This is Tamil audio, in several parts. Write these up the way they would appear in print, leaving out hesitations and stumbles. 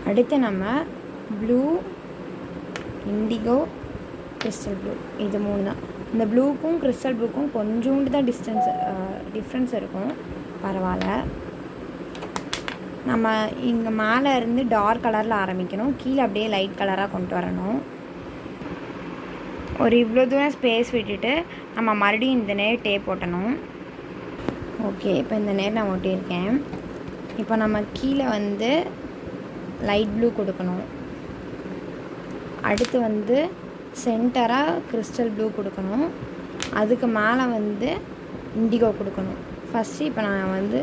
அடுத்து நம்ம ப்ளூ, இண்டிகோ, கிறிஸ்டல் ப்ளூ, இது 3 தான். இந்த ப்ளூக்கும் கிறிஸ்டல் ப்ளூக்கும் கொஞ்சோண்டு தான் டிஃப்ரென்ஸ் இருக்கும், பரவாயில்ல. நம்ம இங்கே மேலே இருந்து டார்க் கலரில் ஆரம்பிக்கணும், கீழே அப்படியே லைட் கலராக கொண்டு வரணும். ஒரு இவ்வளோ தூரம் ஸ்பேஸ் விட்டுட்டு நம்ம மறுபடியும் இந்த நேர் டேப் ஒட்டணும். ஓகே, இப்போ இந்த நேர் நான் ஒட்டியிருக்கேன். இப்போ நம்ம கீழே வந்து லைட் ப்ளூ கொடுக்கணும். அடுத்து வந்து சென்டராக கிறிஸ்டல் ப்ளூ கொடுக்கணும். அதுக்கு மேலே வந்து இண்டிகோ கொடுக்கணும். ஃபஸ்ட்டு இப்போ நான் வந்து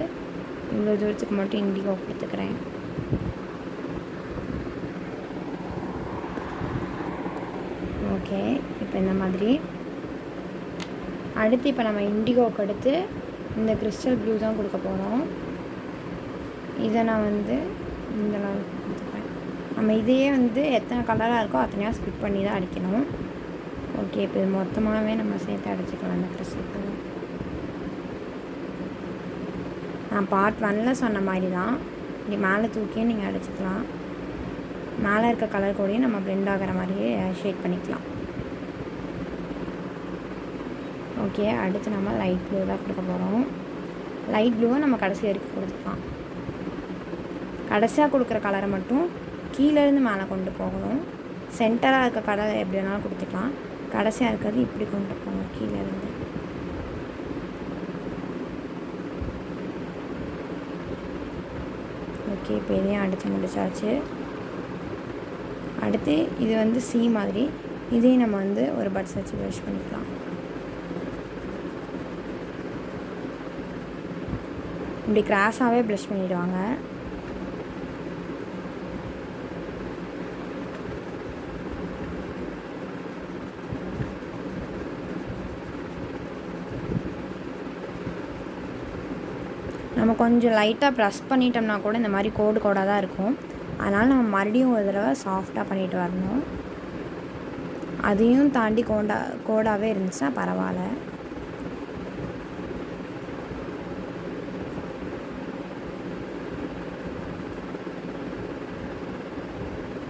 இவ்வளோ தூரத்துக்கு மட்டும் இண்டிகோ கொடுத்துக்கிறேன். ஓகே, இப்போ இந்த மாதிரி. அடுத்து இப்போ நம்ம இண்டிகோவுக்கு அடுத்து இந்த கிறிஸ்டல் ப்ளூ தான் கொடுக்க போகிறோம். இதை நான் வந்து இந்த லெவலுக்கு கொடுத்துக்கிறேன். நம்ம இதையே வந்து எத்தனை கலராக இருக்கோ அத்தனையாக ஸ்பிட் பண்ணி தான் அடிக்கணும். ஓகே, இப்போ இது மொத்தமாகவே நம்ம சேர்த்து அடிச்சுக்கலாம் இந்த கிறிஸ்டல் ப்ளூ. நான் பார்ட் 1ல் சொன்ன மாதிரி தான், இப்படி மேலே தூக்கியும் நீங்கள் அடிச்சுக்கலாம். மேலே இருக்க கலர் கூடயும் நம்ம பிளெண்ட் ஆகிற மாதிரியே ஷேட் பண்ணிக்கலாம். ஓகே, அடுத்து நம்ம லைட் ப்ளூ தான் கொடுக்க போகிறோம். லைட் ப்ளூவை நம்ம கடைசி வரைக்கும் கொடுத்துக்கலாம். கடைசியாக கொடுக்குற கலரை மட்டும் கீழேருந்து மேலே கொண்டு போகணும். சென்டராக இருக்க கலர் எப்படி வேணாலும் கொடுத்துக்கலாம். கடைசியாக இருக்கிறது இப்படி கொண்டு போங்க கீழேருந்து. ஓகே, இப்போ இதையும் அடித்து முடிச்சாச்சு. அடுத்து இது வந்து சி மாதிரி, இதையும் நம்ம வந்து ஒரு பட்ஸ் வச்சு ப்ரஷ் பண்ணிக்கலாம். இப்படி கிராஸாகவே ப்ளஷ் பண்ணிவிடுவாங்க. நம்ம கொஞ்சம் லைட்டாக ப்ரெஸ் பண்ணிட்டோம்னா கூட இந்த மாதிரி கோடாக தான் இருக்கும். அதனால் நம்ம மறுபடியும் ஒரு தடவை சாஃப்டாக பண்ணிட்டு வரணும். அதையும் தாண்டி கோடாகவே இருந்துச்சுன்னா பரவாயில்ல.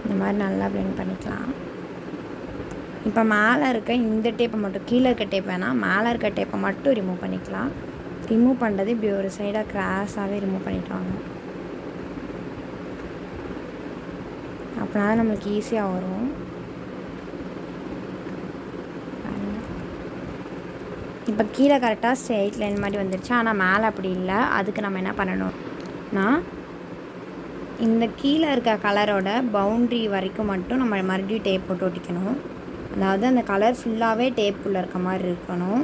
இந்த மாதிரி நல்லா பிளெண்ட் பண்ணிக்கலாம். இப்போ மேலே இருக்க இந்த டேப்பை மட்டும், கீழே இருக்க டேப் வேணால், மேலே இருக்க டேப்பை மட்டும் ரிமூவ் பண்ணிக்கலாம். ரிமூவ் பண்ணுறது இப்படி ஒரு சைடாக கிராஸாகவே ரிமூவ் பண்ணிட்டாங்க. அப்படின்னா நம்மளுக்கு ஈஸியாக வரும். இப்போ கீழே கரெக்டாக ஸ்ட்ரெயிட் லைன் மாதிரி வந்துருச்சு. ஆனால் மேலே அப்படி இல்லை. அதுக்கு நம்ம என்ன பண்ணணும்னா, இந்த கீழே இருக்க கலரோட பவுண்ட்ரி வரைக்கும் மட்டும் நம்ம மறுபடியும் டேப் போட்டு ஒட்டிக்கணும். அதாவது அந்த கலர் ஃபுல்லாகவே டேப்புக்குள்ளே இருக்க மாதிரி இருக்கணும்.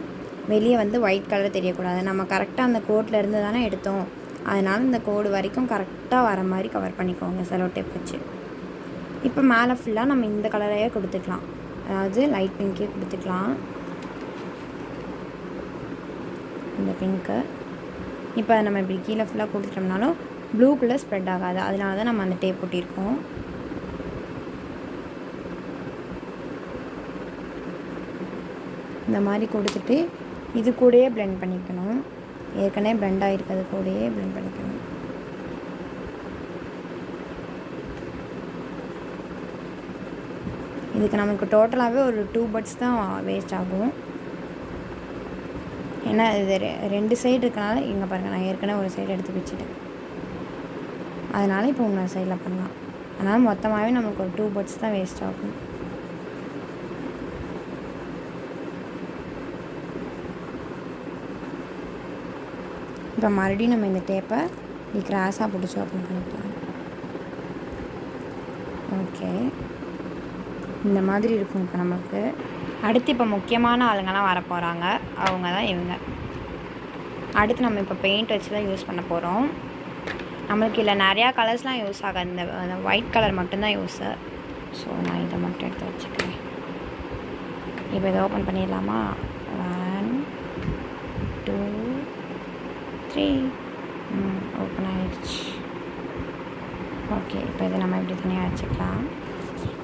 வெளியே வந்து ஒயிட் கலர் தெரியக்கூடாது. நம்ம கரெக்டாக அந்த கோட்டில் இருந்து தானே எடுத்தோம், அதனால் இந்த கோடு வரைக்கும் கரெக்டாக வர மாதிரி கவர் பண்ணிக்கோங்க செலோ டேப் வச்சு. இப்போ மேலே ஃபுல்லாக நம்ம இந்த கலரையே கொடுத்துக்கலாம். அதாவது லைட் பிங்க்கே கொடுத்துக்கலாம், இந்த பிங்க்கு. இப்போ நம்ம இப்படி கீழே ஃபுல்லாக கொடுத்துட்டோம்னாலும் ப்ளூக்குள்ளே ஸ்ப்ரெட் ஆகாது. அதனால தான் நம்ம அந்த டேப் போட்டிருக்கோம். இந்த மாதிரி கொடுத்துட்டு இது கூடயே பிளெண்ட் பண்ணிக்கணும். ஏற்கனவே பிளெண்ட் ஆகிருக்கிறது கூடயே பிளெண்ட் பண்ணிக்கணும். இதுக்கு நமக்கு டோட்டலாகவே ஒரு 2 பட்ஸ் தான் வேஸ்ட் ஆகும். ஏன்னா இது 2 சைடு இருக்கனால, இங்கே பாருங்கள், நான் ஏற்கனவே ஒரு சைடு எடுத்து வச்சுட்டேன். அதனால் இப்போ இன்னொரு சைடில் பண்ணலாம். அதனால் மொத்தமாகவே நமக்கு ஒரு 2 பட்ஸ் தான் வேஸ்ட் ஆகும். இப்போ மறுபடியும் நம்ம இந்த டேப்பை இப்படி கிராஸாக பிடிச்சி ஓப்பன் பண்ணிக்கலாம். ஓகே, இந்த மாதிரி இருக்கும் இப்போ நமக்கு. அடுத்து இப்போ முக்கியமான ஆளுங்கள்லாம் வர போகிறாங்க. அவங்க தான் இவங்க. அடுத்து நம்ம இப்போ பெயிண்ட் வச்சு தான் யூஸ் பண்ண போகிறோம். நம்மளுக்கு இல்லை நிறையா கலர்ஸ்லாம் யூஸ் ஆகாது, இந்த ஒயிட் கலர் மட்டும்தான் யூஸு. ஸோ நான் இதை மட்டும் எடுத்து வச்சுக்கிறேன். இப்போ இதை ஓப்பன் பண்ணிடலாமா? 1 2 3 ஓப்பன் ஆகிடுச்சு. ஓகே, இப்போ இதை நம்ம இப்படி தனியாக வச்சுக்கலாம்.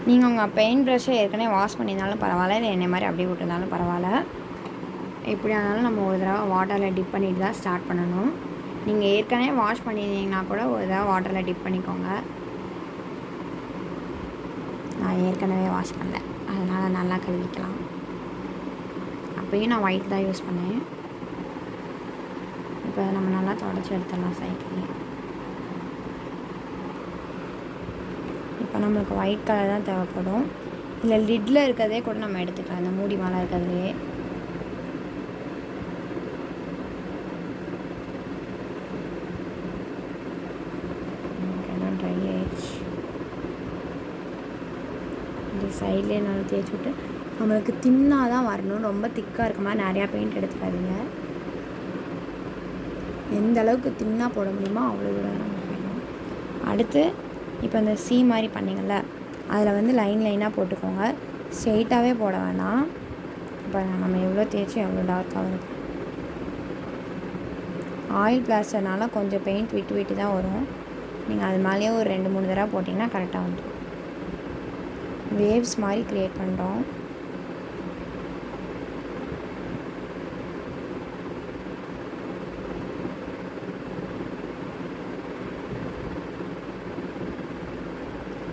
நீங்கள் உங்கள் பெயிண்ட் ப்ரஷ்ஷை ஏற்கனவே வாஷ் பண்ணியிருந்தாலும் பரவாயில்ல, இல்லை என்னை மாதிரி அப்படியே விட்டுருந்தாலும் பரவாயில்ல. எப்படியா இருந்தாலும் நம்ம ஒரு தடவை வாட்டரில் டிப் பண்ணிட்டு தான் ஸ்டார்ட் பண்ணணும். நீங்கள் ஏற்கனவே வாஷ் பண்ணியிருந்தீங்கன்னா கூட ஒரு தடவை வாட்டரில் டிப் பண்ணிக்கோங்க. ஏற்கனவே வாஷ் பண்ணல, அதனால் நல்லா கழுவிக்கலாம். அப்போயும் நான் ஒயிட் தான் யூஸ் பண்ணேன். இப்போ நம்ம நல்லா தொடச்சி எடுத்துடலாம் சைட்லேயே. இப்போ நம்மளுக்கு ஒயிட் கலர் தான் தேவைப்படும். இல்லை லிட்டில் இருக்கிறதே கூட நம்ம எடுத்துக்கலாம், இந்த மூடி மேலே இருக்கிறதுலையே. ட்ரை ஆயிடுச்சு. இந்த சைட்லேயே நல்லா தேய்ச்சி விட்டு நம்மளுக்கு தின்னாக தான் வரணும், ரொம்ப திக்காக இருக்க மாதிரி நிறையா பெயிண்ட் எடுத்துக்காதீங்க. எந்த அளவுக்கு தின்னாக போட முடியுமோ அவ்வளோ தூரம் நம்ம போடணும். அடுத்து இப்போ இந்த சி மாதிரி பண்ணிங்கள்ல, அதில் வந்து லைன் லைனாக போட்டுக்கோங்க, ஸ்ட்ரெயிட்டாகவே போட வேணாம். இப்போ நம்ம எவ்வளோ தேய்ச்சி எவ்வளோ டார்க்காக வருது. ஆயில் பிளாஸ்டர்னால கொஞ்சம் பெயிண்ட் விட்டு விட்டு தான் வரும். நீங்கள் அது மேலேயே ஒரு 2-3 தடவை போட்டிங்கன்னா கரெக்டாக வந்துடும். வேவ்ஸ் மாதிரி க்ரியேட் பண்ணுறோம்.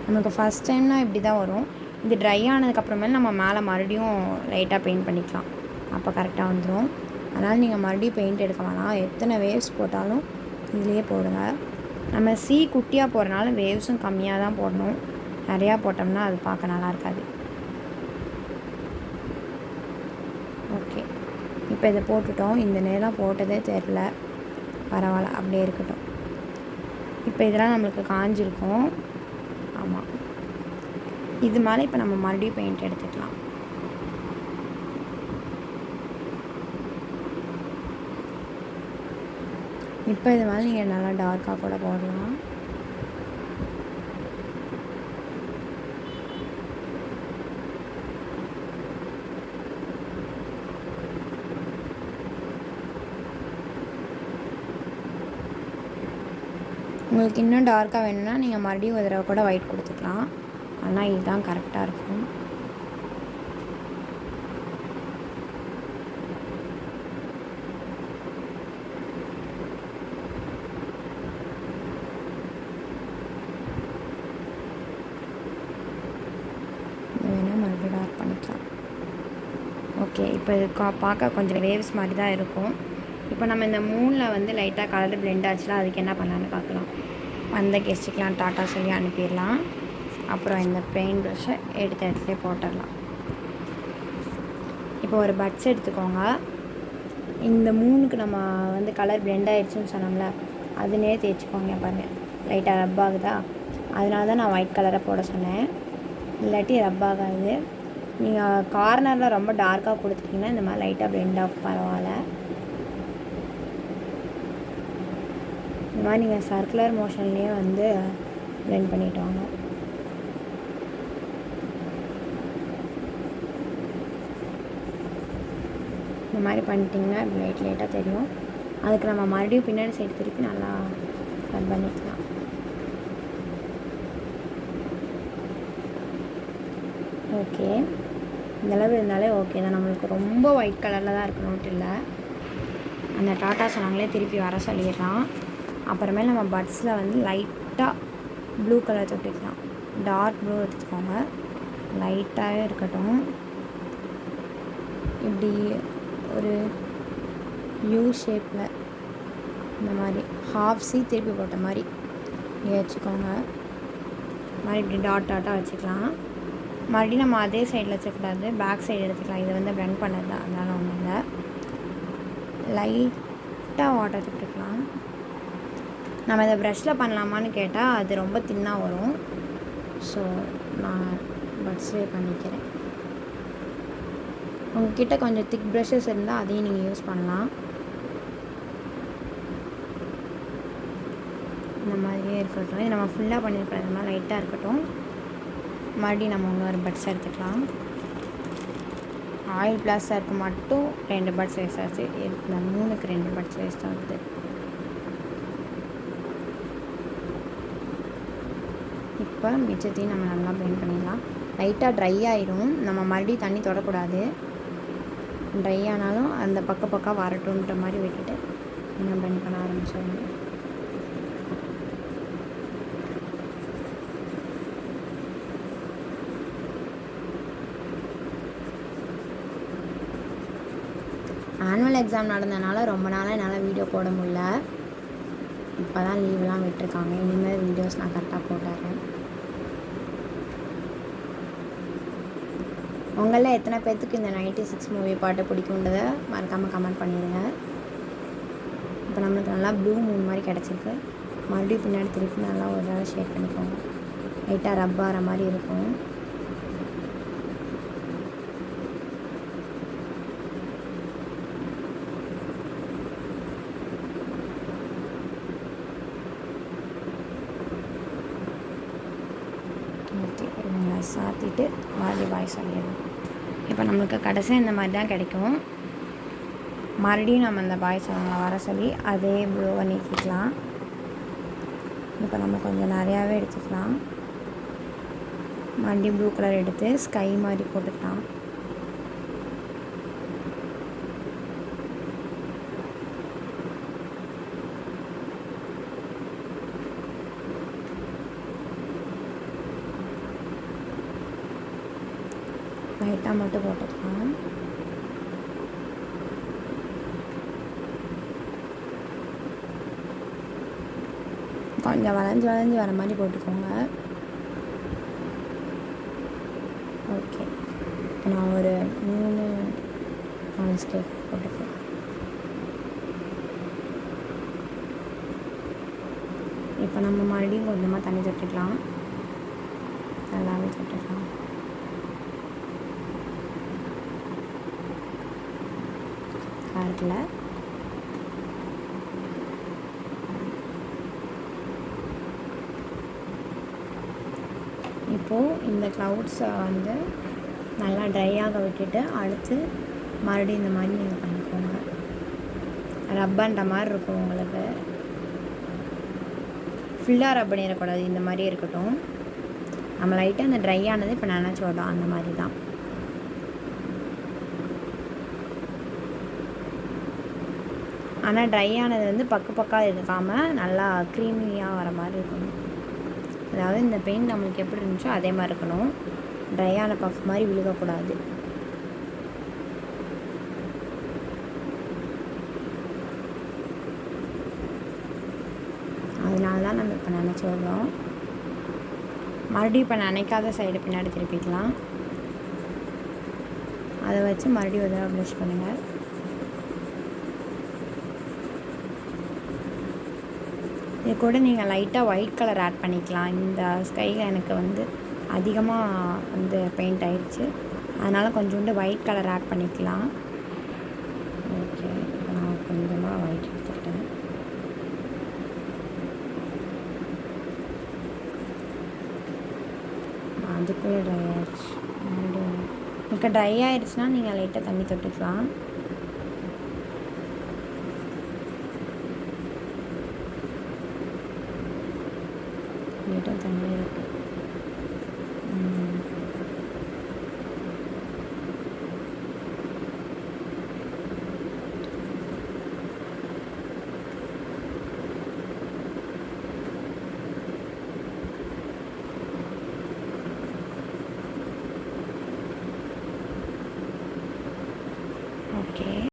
நமக்கு ஃபஸ்ட் டைம்னா இப்படி தான் வரும். இது ட்ரை ஆனதுக்கப்புறமேல நம்ம மேலே மறுபடியும் லைட்டாக பெயிண்ட் பண்ணிக்கலாம், அப்போ கரெக்டாக வந்துடும். அதனால் நீங்கள் மறுபடியும் பெயிண்ட் எடுக்க வேணாம், எத்தனை வேவ்ஸ் போட்டாலும் இதுலேயே போடுங்க. நம்ம சி குட்டியாக போடுறனால வேவ்ஸும் கம்மியாக தான் போடணும், நிறையா போட்டோம்னா அது பார்க்க நல்லா இருக்காது. ஓகே, இப்போ இதை போட்டுட்டோம். இந்த நேரம் போட்டதே தெரில, பரவாயில்ல அப்படியே இருக்கட்டும். இப்போ இதெல்லாம் நம்மளுக்கு காஞ்சிருக்கும். ஆமாம், இது மேலே இப்போ நம்ம மறுபடியும் பெயிண்ட் எடுத்துக்கலாம். இப்போ இது மேலே நீங்கள் நல்லா டார்க்காக கூட போடலாம். உங்களுக்கு இன்னும் டார்க்காக வேணும்னா நீங்கள் மறுபடியும் ஒரு தடவை கூட ஒயிட் கொடுத்துக்கலாம், ஆனால் இதுதான் கரெக்டாக இருக்கும். வேணால் மறுபடியும் டார்க் பண்ணிக்கலாம். ஓகே, இப்போ இது பார்க்க கொஞ்சம் வேவ்ஸ் மாதிரி தான் இருக்கும். இப்போ நம்ம இந்த மூணில் வந்து லைட்டாக கலர் பிளெண்ட் ஆச்சுன்னா அதுக்கு என்ன பண்ணலான்னு பார்க்கலாம். அந்த கெஸ்ட்டுக்கெலாம் டாட்டா சொல்லி அனுப்பிடலாம். அப்புறம் இந்த பெயிண்ட் ப்ரஷ்ஷை எடுத்த இடத்துல போட்டுடலாம். இப்போ ஒரு பட்ஸ் எடுத்துக்கோங்க. இந்த மூணுக்கு நம்ம வந்து கலர் பிளெண்ட் ஆகிடுச்சுன்னு சொன்னோம்ல, அதுனே தேய்ச்சிக்கோங்க. பாருங்கள், லைட்டாக ரப் ஆகுதா, அதனால தான் நான் ஒயிட் கலரை போட சொன்னேன், இல்லாட்டி ரப் ஆகாது. நீங்கள் கார்னரில் ரொம்ப டார்க்காக கொடுத்துட்டிங்கன்னா இந்த மாதிரி லைட்டாக பிளெண்ட் ஆகும், பரவாயில்ல. இந்த மாதிரி நீங்கள் சர்க்குலர் மோஷன்லேயே வந்து பிளெண்ட் பண்ணிட்டு வாங்க. இந்த மாதிரி பண்ணிட்டிங்கன்னா லைட்டாக தெரியும். அதுக்கு நம்ம மறுபடியும் பின்னாடி சைடு திருப்பி நல்லா ரப் பண்ணிக்கலாம். ஓகே, இந்தளவு இருந்தாலே ஓகே தான். நம்மளுக்கு ரொம்ப ஒயிட் கலரில் தான் இருக்கணும்ட்டு இல்லை. அந்த டாட்டா சொன்னாங்களே திருப்பி வர சொல்லிடலாம். அப்புறமேல் நம்ம பட்ஸில் வந்து லைட்டாக ப்ளூ கலர் தொட்டிக்கலாம். டார்க் ப்ளூ எடுத்துக்கோங்க, லைட்டாகவே இருக்கட்டும். இப்படி ஒரு யூ ஷேப்பில் இந்த மாதிரி ஹாஃப் சி திருப்பி போட்ட மாதிரி வச்சுக்கோங்க. மாதிரி இப்படி டாட்டாக வச்சுக்கலாம். மறுபடியும் நம்ம அதே சைடில் வச்சுக்கூடாது, பேக் சைடு எடுத்துக்கலாம். இது வந்து பிளெண்ட் பண்ணது தான், அதனால் ஒன்றும் இல்லை. லைட்டாக வாட்டர் தொட்டுக்கலாம். நம்ம இதை ப்ரஷ்ஷில் பண்ணலாமான்னு கேட்டால் அது ரொம்ப தின்னாக வரும், ஸோ நான் பட்ஸ்லேயே பண்ணிக்கிறேன். உங்கள்கிட்ட கொஞ்சம் திக் ப்ரஷஸ் இருந்தால் அதையும் நீங்கள் யூஸ் பண்ணலாம். இந்த மாதிரியே இருக்கட்டும். இது நம்ம ஃபுல்லாக பண்ணியிருக்கோம், இந்த மாதிரி லைட்டாக இருக்கட்டும். மறுபடியும் நம்ம இன்னொரு பட்ஸ் எடுத்துக்கலாம். ஆயில் பிளாஸ்டருக்கு மட்டும் 2 பட்ஸ் வேஸ்ட் ஆச்சு, இந்த 3க்கு 2 பட்ஸ் வேஸ்ட் ஆகுது. இப்போ மிச்சத்தையும் நம்ம நல்லா பிளெண்ட் பண்ணிடலாம். லைட்டாக ட்ரை ஆயிடும், நம்ம மறுபடியும் தண்ணி தொடக்கூடாது. ட்ரை ஆனாலும் அந்த பக்கம் வரட்டுன்ற மாதிரி விட்டுட்டு நம்ம பிளெண்ட் பண்ண ஆரம்பிச்சிடணும். ஆனுவல் எக்ஸாம் நடந்ததுனால ரொம்ப நாளாக என்னால் வீடியோ போட முடியல. இப்போ தான் லீவெலாம் விட்டுருக்காங்க. இனிமேல் வீடியோஸ் நான் கரெக்டாக போட்டுறேன். உங்களில் எத்தனை பேர்த்துக்கு இந்த 96 மூவி பாட்டு பிடிக்குன்றதை மறக்காமல் கமெண்ட் பண்ணிடுங்க. இப்போ நம்மளுக்கு நல்லா ப்ளூ மூன் மாதிரி கிடச்சிருக்கு. மறுபடியும் பின்னாடி திருப்பி நல்லா ஒரு தடவை ஷேட் பண்ணிக்கோங்க. லைட்டாக ரப் ஆகிற மாதிரி இருக்கும். ஓகே, இவங்களை சாத்திட்டு மறுபடியும் பாய் சொல்லிடணும். இப்போ நம்மளுக்கு கடைசியாக இந்த மாதிரி தான் கிடைக்கும். மறுபடியும் நம்ம அந்த பாய் சொல்லுங்களை வர சொல்லி அதே ப்ளூவை நீக்கிக்கலாம். இப்போ நம்ம கொஞ்சம் நிறையாவே எடுத்துக்கலாம். மறுபடியும் ப்ளூ கலர் எடுத்து ஸ்கை மாதிரி போட்டுக்கலாம். லைட்டாக மட்டும் போட்டுக்கலாம். கொஞ்சம் வளைஞ்சி வர மாதிரி போட்டுக்கோங்க. ஓகே, இப்போ நான் ஒரு 3-4 ஸ்டெப் போட்டுக்கிறேன். இப்போ நம்ம மறுபடியும் கொஞ்சமாக தண்ணி தொட்டுக்கலாம். நல்லாவே தொட்டுக்கலாம். காரத்தில் இப்போது இந்த க்ளவுட்ஸை வந்து நல்லா ட்ரை ஆக விட்டுட்டு அடுத்து மறுபடியும் இந்த மாதிரி நீங்கள் பண்ணிக்கோங்க. ரப்பன்ற மாதிரி இருக்கும் உங்களுக்கு. ஃபுல்லாக ரப் பண்ணிடக்கூடாது, இந்த மாதிரி இருக்கட்டும். நம்ம லைட்டாக அந்த ட்ரை ஆனது இப்போ நினச்சி விடலாம், அந்த மாதிரி தான். ஆனால் ட்ரை ஆனது வந்து பக்காக இருக்காமல் நல்லா க்ரீமியாக வர மாதிரி இருக்கணும். அதாவது இந்த பெயிண்ட் நம்மளுக்கு எப்படி இருந்துச்சோ அதே மாதிரி இருக்கணும். ட்ரையான பஃப் மாதிரி விழுகக்கூடாது. அதனால தான் நம்ம இப்போ நினச்சி விடுறோம். மறுபடியும் இப்போ நினைக்காத சைடு பின்னாடி திருப்பிக்கலாம். அதை வச்சு மறுபடியும் ஒரு தடவை ப்ளஷ் பண்ணுங்கள். இது கூட நீங்கள் லைட்டாக ஒயிட் கலர் ஆட் பண்ணிக்கலாம். இந்த ஸ்கையில் எனக்கு வந்து அதிகமாக வந்து பெயிண்ட் ஆயிடுச்சு, அதனால் கொஞ்சோண்டு ஒயிட் கலர் ஆட் பண்ணிக்கலாம். ஓகே, இப்போ நான் கொஞ்சமாக ஒயிட் எடுத்துக்கிட்டேன். அதுக்குள்ளே ட்ரை ஆகிடுச்சு. இப்போ ட்ரை ஆகிடுச்சுன்னா நீங்கள் லைட்டாக தண்ணி தொட்டுக்கலாம். லைட்டாக தண்ணி இருக்குது.